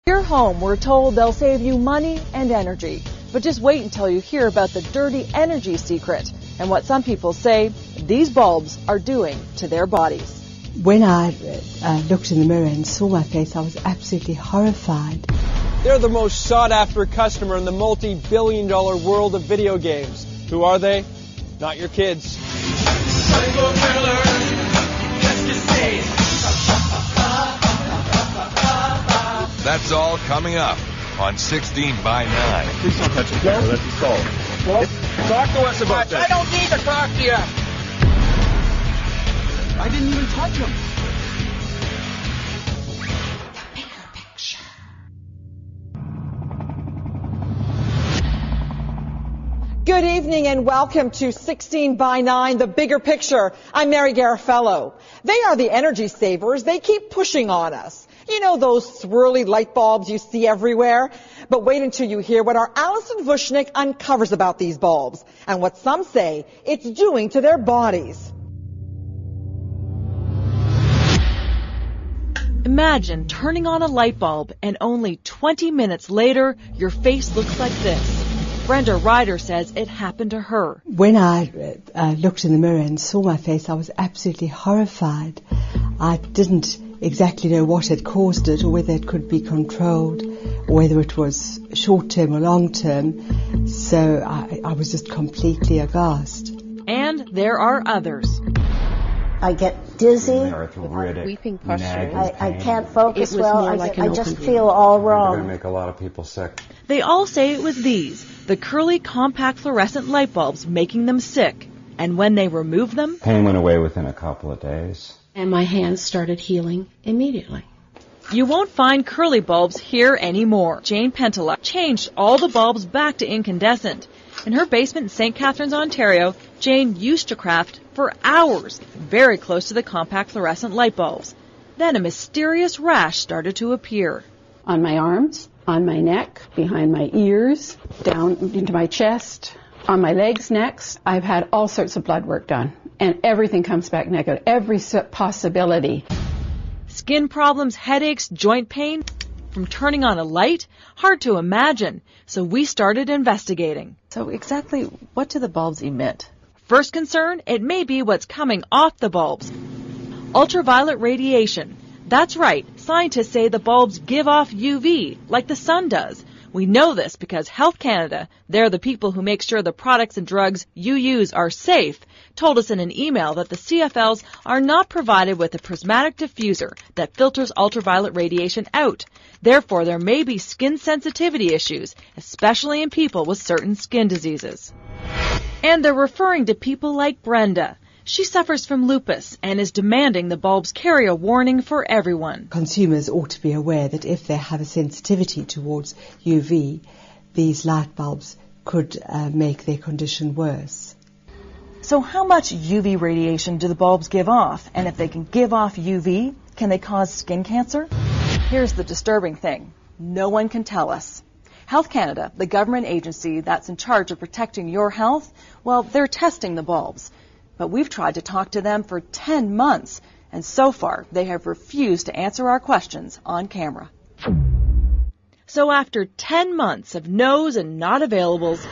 Your home, we're told they'll save you money and energy. But just wait until you hear about the dirty energy secret and what some people say these bulbs are doing to their bodies. When I looked in the mirror and saw my face, I was absolutely horrified. They're the most sought-after customer in the multi-billion-dollar world of video games. Who are they? Not your kids. That's all coming up on 16 by 9. Please don't touch it. No, that's assault. Well, talk to us about this. I don't need to talk to you. I didn't even touch him. Good evening and welcome to 16 by 9, the bigger picture. I'm Mary Garafello. They are the energy savers. They keep pushing on us. You know those swirly light bulbs you see everywhere? But wait until you hear what our Alison Vushnick uncovers about these bulbs and what some say it's doing to their bodies. Imagine turning on a light bulb and only 20 minutes later, your face looks like this. Brenda Ryder says it happened to her. When I looked in the mirror and saw my face, I was absolutely horrified. I didn't exactly know what had caused it or whether it could be controlled or whether it was short-term or long-term. So I was just completely aghast. And there are others. I get dizzy. Weeping pustules. I can't focus well. I just feel all They're wrong. going to make a lot of people sick. They all say it was these, the curly compact fluorescent light bulbs, making them sick. And when they removed them, Pain went away within a couple of days. And my hands started healing immediately. you won't find curly bulbs here anymore. Jane Pentela changed all the bulbs back to incandescent. In her basement in St. Catharines, Ontario, Jane used to craft for hours, very close to the compact fluorescent light bulbs. Then a mysterious rash started to appear. On my arms, on my neck, behind my ears, down into my chest, on my legs next. I've had all sorts of blood work done, and everything comes back negative, every possibility. Skin problems, headaches, joint pain from turning on a light? Hard to imagine. So we started investigating. So exactly what do the bulbs emit? First concern, it may be what's coming off the bulbs. Ultraviolet radiation. That's right. Scientists say the bulbs give off UV, like the sun does. We know this because Health Canada, they're the people who make sure the products and drugs you use are safe, told us in an email that the CFLs are not provided with a prismatic diffuser that filters ultraviolet radiation out. Therefore, there may be skin sensitivity issues, especially in people with certain skin diseases. And they're referring to people like Brenda. She suffers from lupus and is demanding the bulbs carry a warning for everyone. Consumers ought to be aware that if they have a sensitivity towards UV, these light bulbs could make their condition worse. So how much UV radiation do the bulbs give off? And if they can give off UV, can they cause skin cancer? Here's the disturbing thing. No one can tell us. Health Canada, the government agency that's in charge of protecting your health, well, they're testing the bulbs. But we've tried to talk to them for 10 months, and so far they have refused to answer our questions on camera. So after 10 months of no's and not availables,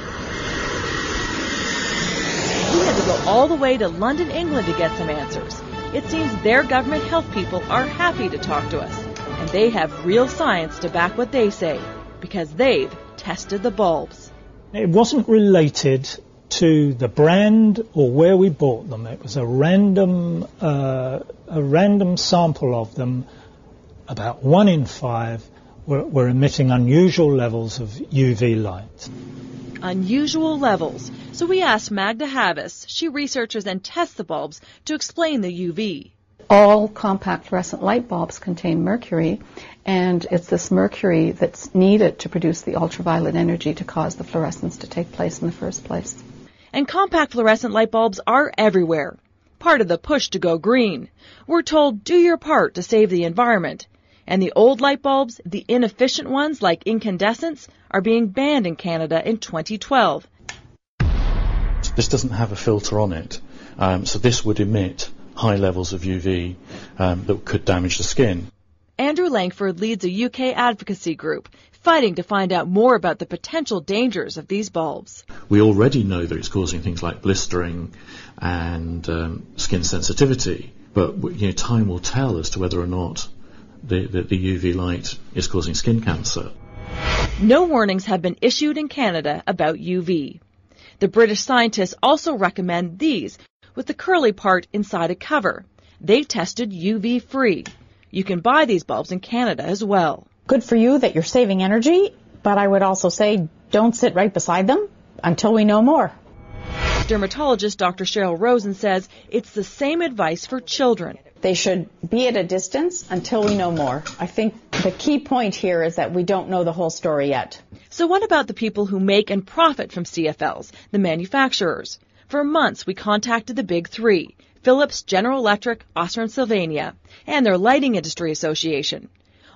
we had to go all the way to London, England to get some answers. It seems their government health people are happy to talk to us, and they have real science to back what they say, because they've tested the bulbs. It wasn't related to the brand or where we bought them. It was a random sample of them. About 1 in 5 were emitting unusual levels of UV light. Unusual levels. So we asked Magda Havis, she researches and tests the bulbs, to explain the UV. All compact fluorescent light bulbs contain mercury, and it's this mercury that's needed to produce the ultraviolet energy to cause the fluorescence to take place in the first place. And compact fluorescent light bulbs are everywhere. Part of the push to go green. We're told do your part to save the environment. And the old light bulbs, the inefficient ones like incandescents, are being banned in Canada in 2012. This doesn't have a filter on it, so this would emit high levels of UV that could damage the skin. Andrew Langford leads a UK advocacy group fighting to find out more about the potential dangers of these bulbs. We already know that it's causing things like blistering and skin sensitivity, but time will tell as to whether or not the UV light is causing skin cancer. No warnings have been issued in Canada about UV. The British scientists also recommend these with the curly part inside a cover. They've tested UV-free. You can buy these bulbs in Canada as well. Good for you that you're saving energy, but I would also say don't sit right beside them until we know more. Dermatologist Dr. Cheryl Rosen says it's the same advice for children. They should be at a distance until we know more. I think the key point here is that we don't know the whole story yet. So what about the people who make and profit from CFLs, the manufacturers? For months we contacted the big three, Philips, General Electric, Osram Sylvania, and their Lighting Industry Association.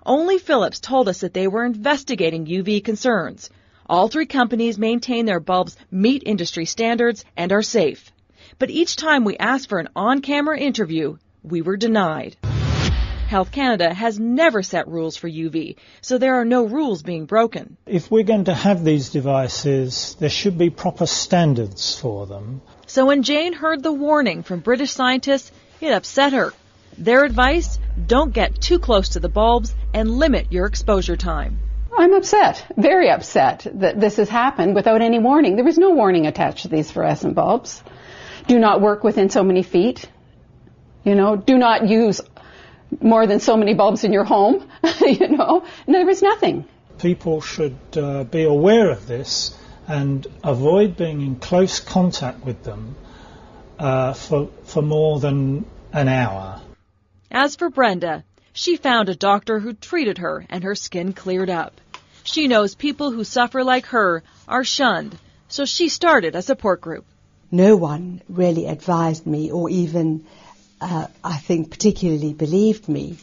Only Philips told us that they were investigating UV concerns. All three companies maintain their bulbs meet industry standards and are safe. But each time we asked for an on-camera interview, we were denied. Health Canada has never set rules for UV, so there are no rules being broken. If we're going to have these devices, there should be proper standards for them. So when Jane heard the warning from British scientists, it upset her. Their advice, don't get too close to the bulbs and limit your exposure time. I'm upset, very upset, that this has happened without any warning. There was no warning attached to these fluorescent bulbs. Do not work within so many feet. Do not use more than so many bulbs in your home. And there was nothing. People should be aware of this and avoid being in close contact with them for more than an hour. As for Brenda, she found a doctor who treated her and her skin cleared up. She knows people who suffer like her are shunned, so she started a support group. No one really advised me or even, I think, particularly believed me.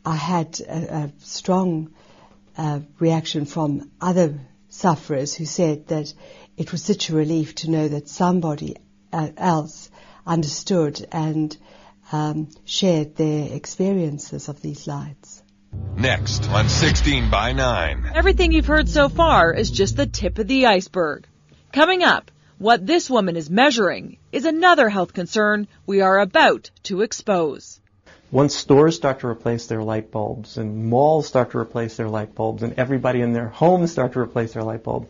I had a strong reaction from other sufferers who said that it was such a relief to know that somebody else understood and shared their experiences of these lights. Next on 16 by 9. Everything you've heard so far is just the tip of the iceberg. Coming up, what this woman is measuring is another health concern we are about to expose. Once stores start to replace their light bulbs and malls start to replace their light bulbs and everybody in their homes start to replace their light bulb,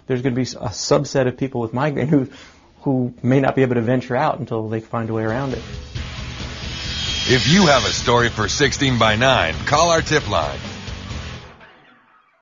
there's going to be a subset of people with migraine who may not be able to venture out until they find a way around it. If you have a story for 16 by 9, call our tip line